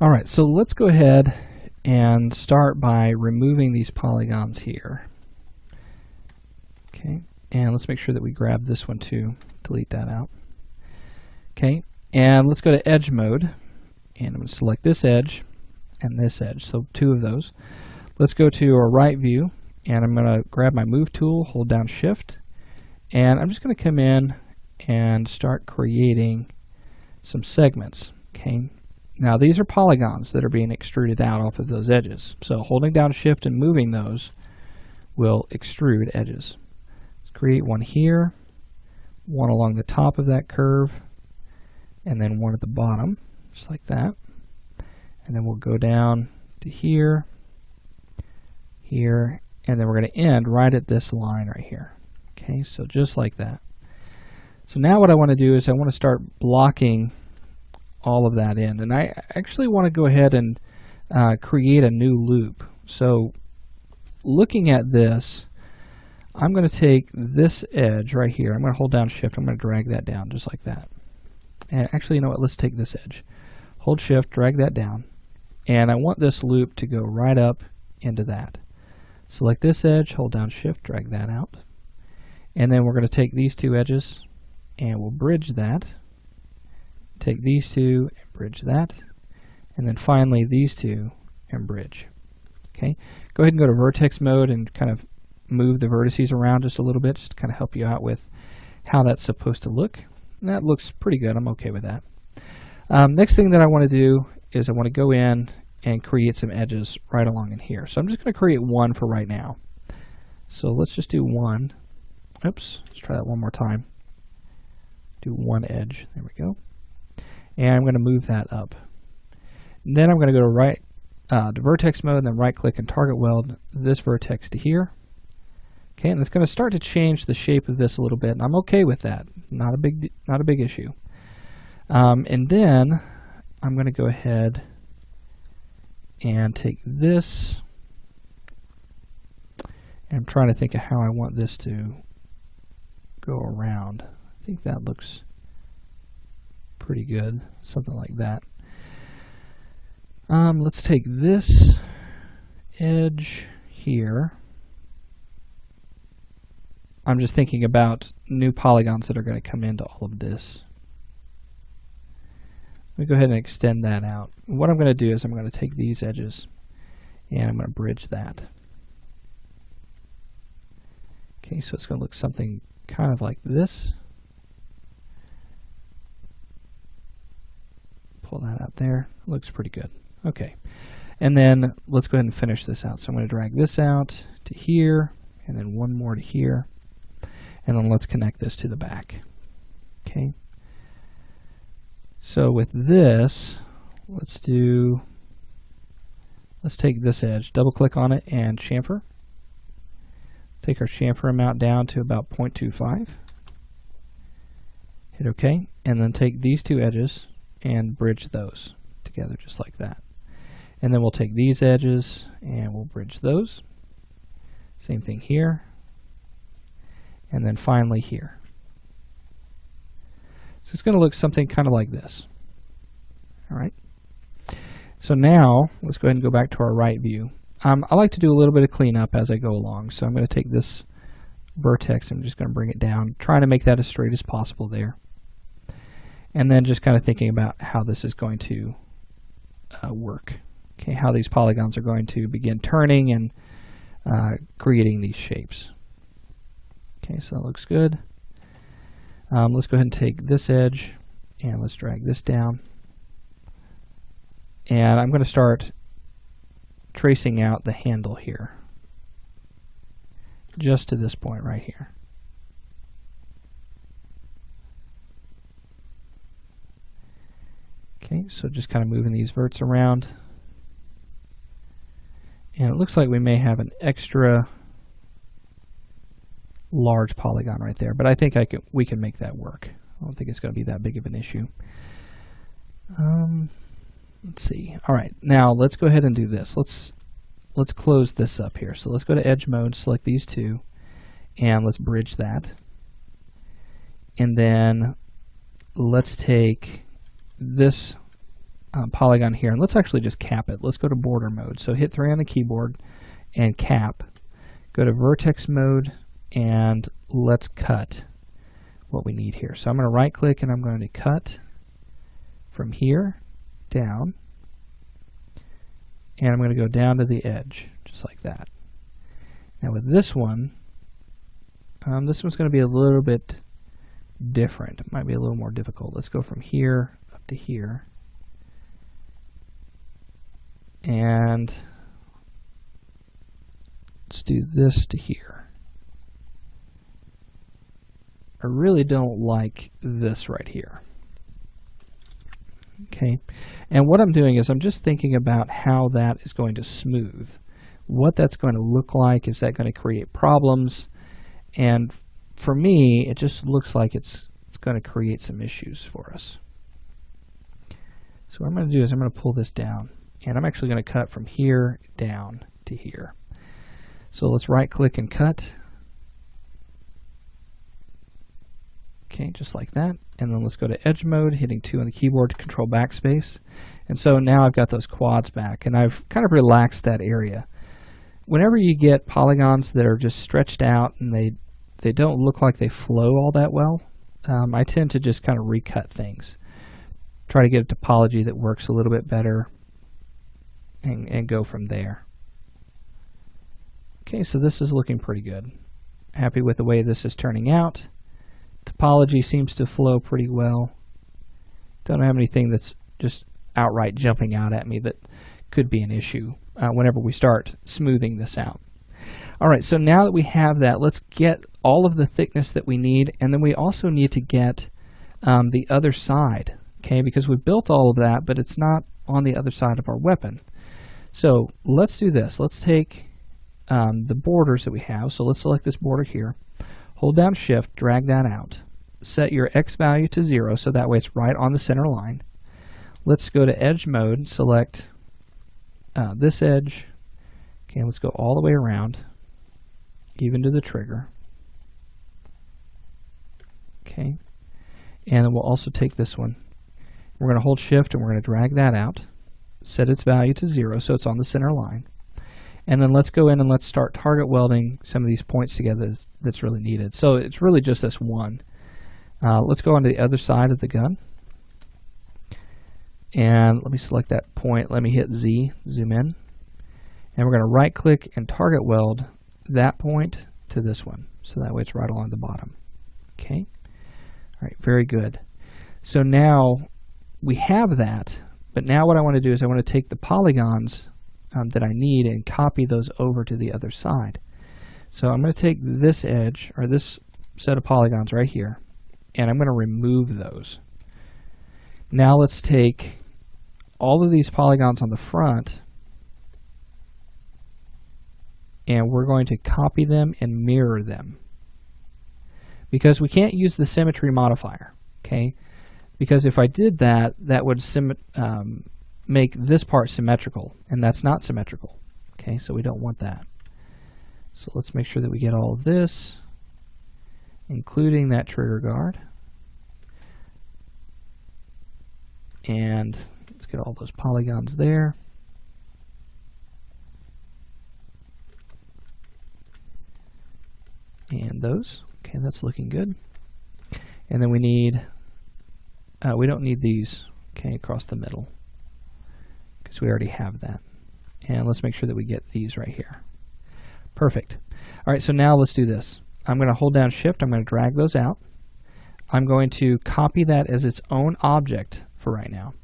Alright, so let's go ahead and start by removing these polygons here. Okay, and let's make sure that we grab this one too. Delete that out. Okay, and let's go to edge mode, and I'm going to select this edge and this edge, so two of those. Let's go to our right view, and I'm going to grab my move tool, hold down shift, and I'm just going to come in and start creating some segments. Okay, now these are polygons that are being extruded out off of those edges, so holding down shift and moving those will extrude edges. Let's create one here, one along the top of that curve, and then one at the bottom, just like that. And then we'll go down to here, here, and then we're going to end right at this line right here. Okay, so just like that. So now what I want to do is I want to start blocking all of that in, and I actually want to go ahead and create a new loop. So looking at this, I'm going to take this edge right here, I'm going to hold down shift, I'm going to drag that down just like that. And actually, you know what, let's take this edge, hold shift, drag that down, and I want this loop to go right up into that. Select this edge, hold down shift, drag that out, and then we're going to take these two edges and we'll bridge that. Take these two and bridge that, and then finally these two and bridge. Okay, go ahead and go to vertex mode and kind of move the vertices around just a little bit, just to kind of help you out with how that's supposed to look. And that looks pretty good. I'm okay with that. Next thing that I want to do is I want to go in and create some edges right along in here. So I'm just going to create one for right now. So let's just do one. Oops, let's try that one more time. Do one edge. There we go. And I'm going to move that up. And then I'm going to go to vertex mode, and then right click and target weld this vertex to here. Okay, and it's going to start to change the shape of this a little bit, and I'm okay with that. Not a big issue. And then I'm going to go ahead and take this, and I'm trying to think of how I want this to go around. I think that looks pretty good, something like that. Let's take this edge here. I'm just thinking about new polygons that are going to come into all of this. Let me go ahead and extend that out. What I'm going to do is I'm going to take these edges and I'm going to bridge that. Okay, so it's going to look something kind of like this. Pull that out there. Looks pretty good. Okay, and then let's go ahead and finish this out. So I'm going to drag this out to here, and then one more to here, and then let's connect this to the back. Okay. So with this, let's take this edge, double click on it, and chamfer. Take our chamfer amount down to about 0.25. Hit OK, and then take these two edges and bridge those together just like that. And then we'll take these edges and we'll bridge those. Same thing here. And then finally here. So it's going to look something kind of like this. All right. So now let's go ahead and go back to our right view. I like to do a little bit of cleanup as I go along. So I'm going to take this vertex, I'm just going to bring it down, trying to make that as straight as possible there. And then just kind of thinking about how this is going to work. Okay, how these polygons are going to begin turning and creating these shapes. Okay, so that looks good. Let's go ahead and take this edge and let's drag this down. And I'm going to start tracing out the handle here, just to this point right here. Okay, so just kind of moving these verts around. And it looks like we may have an extra large polygon right there, but I think we can make that work. I don't think it's going to be that big of an issue. Let's see. All right, now let's go ahead and do this. Let's close this up here. So let's go to edge mode, select these two, and let's bridge that. And then let's take this polygon here, and let's actually just cap it. Let's go to border mode. So hit 3 on the keyboard and cap. Go to vertex mode and let's cut what we need here. So I'm going to right click and I'm going to cut from here down, and I'm going to go down to the edge just like that. Now with this one's going to be a little bit different. It might be a little more difficult. Let's go from here up to here, and let's do this to here. I really don't like this right here. Okay, and what I'm doing is I'm just thinking about how that is going to smooth. What that's going to look like. Is that going to create problems? And for me, it just looks like it's going to create some issues for us. So what I'm going to do is I'm going to pull this down, and I'm actually going to cut from here down to here. So let's right click and cut. Okay, just like that. And then let's go to edge mode, hitting 2 on the keyboard to control backspace. And so now I've got those quads back, and I've kind of relaxed that area. Whenever you get polygons that are just stretched out and they don't look like they flow all that well, I tend to just kind of recut things. Try to get a topology that works a little bit better and go from there. Okay, so this is looking pretty good. Happy with the way this is turning out. Topology seems to flow pretty well. Don't have anything that's just outright jumping out at me that could be an issue whenever we start smoothing this out. Alright, so now that we have that, let's get all of the thickness that we need, and then we also need to get the other side, okay, because we built all of that, but it's not on the other side of our weapon. So let's do this. Let's take the borders that we have. So let's select this border here. Hold down Shift, drag that out. Set your X value to 0, so that way it's right on the center line. Let's go to edge mode, select this edge. Okay, let's go all the way around, even to the trigger. Okay, and then we'll also take this one. We're going to hold Shift and we're going to drag that out. Set its value to 0, so it's on the center line. And then let's go in and let's start target welding some of these points together that's really needed. So it's really just this one. Let's go on to the other side of the gun. And let me select that point. Let me hit Z, zoom in. And we're going to right click and target weld that point to this one. So that way it's right along the bottom. Okay. All right, very good. So now we have that, but now what I want to do is I want to take the polygons that I need and copy those over to the other side. So I'm going to take this edge, or this set of polygons right here, and I'm going to remove those. Now let's take all of these polygons on the front, and we're going to copy them and mirror them. Because we can't use the symmetry modifier, okay? Because if I did that, that would make this part symmetrical, and that's not symmetrical. Okay, so we don't want that. So let's make sure that we get all of this, including that trigger guard. And let's get all those polygons there. And those. Okay, that's looking good. And then we need, we don't need these, okay, across the middle, because we already have that. And let's make sure that we get these right here. Perfect. All right, so now let's do this. I'm going to hold down Shift. I'm going to drag those out. I'm going to copy that as its own object for right now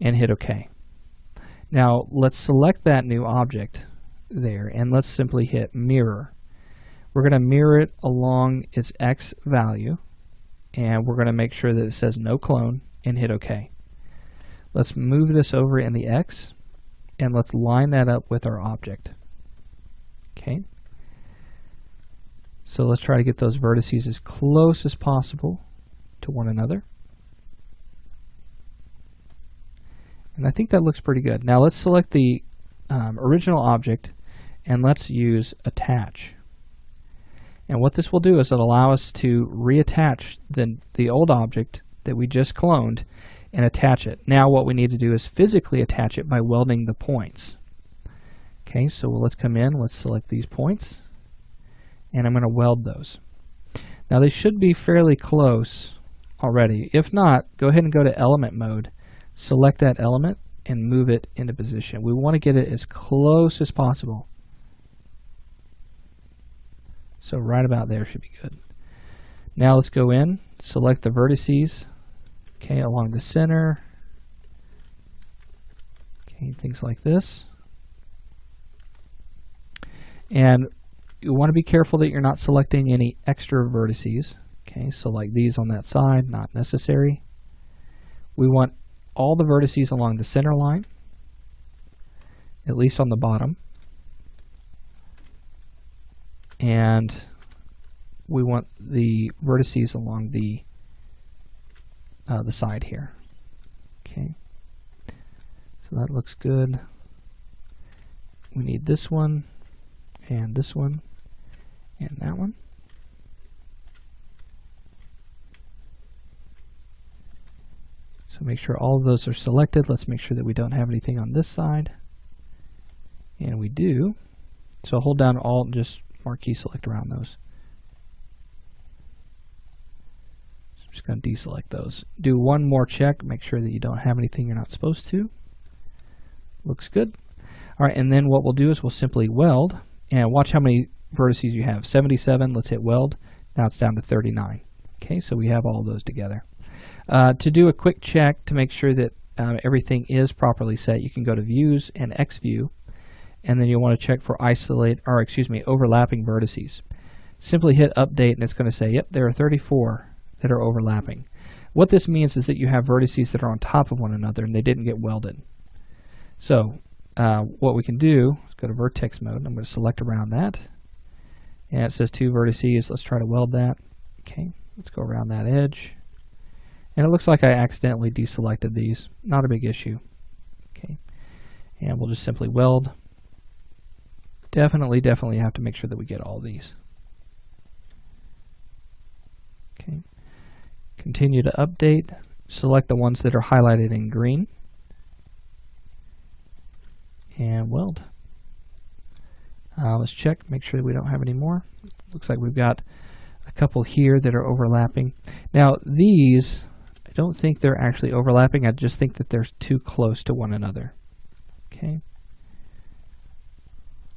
and hit OK. Now let's select that new object there, and let's simply hit Mirror. We're going to mirror it along its X value, and we're going to make sure that it says no clone and hit OK. Let's move this over in the X, and let's line that up with our object. Okay. So let's try to get those vertices as close as possible to one another. And I think that looks pretty good. Now let's select the original object, and let's use Attach. And what this will do is it'll allow us to reattach the old object that we just cloned and attach it. Now what we need to do is physically attach it by welding the points. Okay, so let's come in, let's select these points, and I'm going to weld those. Now they should be fairly close already. If not, go ahead and go to element mode, select that element, and move it into position. We want to get it as close as possible. So right about there should be good. Now let's go in, select the vertices, okay, along the center, okay, things like this. And you want to be careful that you're not selecting any extra vertices. Okay, so like these on that side, not necessary. We want all the vertices along the center line, at least on the bottom. And we want the vertices along the side here. Okay, so that looks good. We need this one, and this one, and that one. So make sure all of those are selected. Let's make sure that we don't have anything on this side. And we do. So hold down Alt and just marquee select around those. So I'm just going to deselect those. Do one more check. Make sure that you don't have anything you're not supposed to. Looks good. All right, and then what we'll do is we'll simply weld. And watch how many vertices you have. 77. Let's hit weld. Now it's down to 39. Okay, so we have all of those together. To do a quick check to make sure that everything is properly set, you can go to Views and X View, and then you'll want to check for overlapping vertices. Simply hit Update, and it's going to say, yep, there are 34 that are overlapping. What this means is that you have vertices that are on top of one another, and they didn't get welded. So what we can do is go to Vertex Mode. I'm going to select around that, and it says 2 vertices. Let's try to weld that. Okay, let's go around that edge. And it looks like I accidentally deselected these. Not a big issue. Okay, and we'll just simply weld. Definitely have to make sure that we get all these. Okay, continue to update. Select the ones that are highlighted in green. And weld. Let's check, make sure that we don't have any more. Looks like we've got a couple here that are overlapping. Now these, I don't think they're actually overlapping. I just think that they're too close to one another. Okay.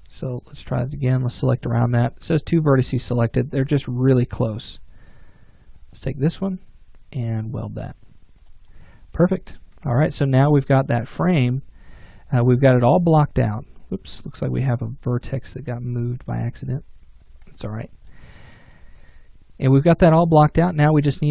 So let's try it again. Let's select around that. It says 2 vertices selected. They're just really close. Let's take this one and weld that. Perfect. All right, so now we've got that frame. We've got it all blocked out. Whoops, looks like we have a vertex that got moved by accident. That's all right. And we've got that all blocked out. Now we just need